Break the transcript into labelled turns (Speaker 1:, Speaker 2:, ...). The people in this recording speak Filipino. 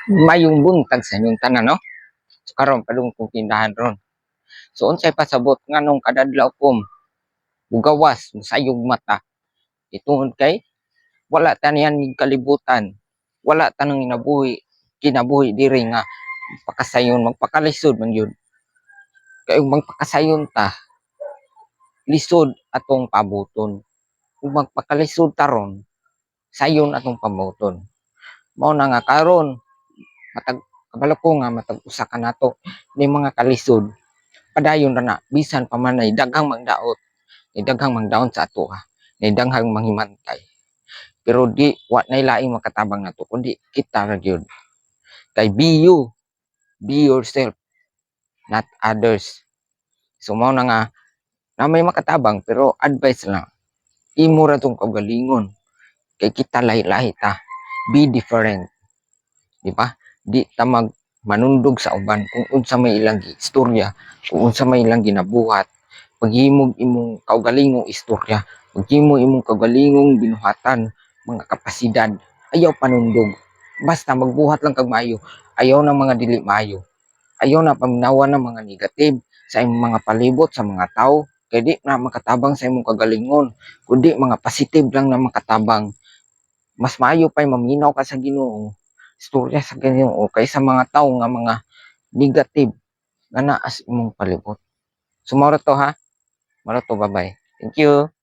Speaker 1: Mayong buntag sa inyong tanan, no? So, karon padung kong tindahan ron. So unsay pasabot nganong kadadlaw kom bugawas sayog mata. Itungod kay wala taniyan ning kalibutan. Wala tanang kinabuhi diri nga pakasayon magpakalisod man yun. Kay magpakasayon ta lisod atong pabuton. Kung magpakalisod taron sayon atong pabuton. Mao na nga karon matag kabalo ko nga matag usa ka nato ni mga kalisod padayon ra na bisan pa man ay daghang magdaot ni daghang magdaon sa ato ha ni daghang manghimantay pero di wa nay laing makatabang nato kundi kita ra gyud kay be yourself not others. So mao na nga na may makatabang pero advice lang imo ra tong kaugalingon kay kita lahi-lahi ta, be different, di ba? Di ta manundog sa uban kung unsa may ilang istorya, kung unsa may ilang ginabuhat, paghimog imong kaugalingong istorya, paghimo imong kaugalingong binuhatan, mga kapasidad, ayaw panundog. Basta magbuhat lang kag maayo, ayaw ng mga dili maayo. Ayaw na paminawa ng mga negative sa imong mga palibot sa mga tao, kay di na makatabang sa imong kagalingon, kundi mga positive lang na makatabang. Mas maayo pa'y maminaw ka sa Ginoo, istorya sa Ginoo kaysa mga tao nga mga negative nga naa sa imong palibot. So mao ra to ha. Mao ra to, bye-bye. Thank you.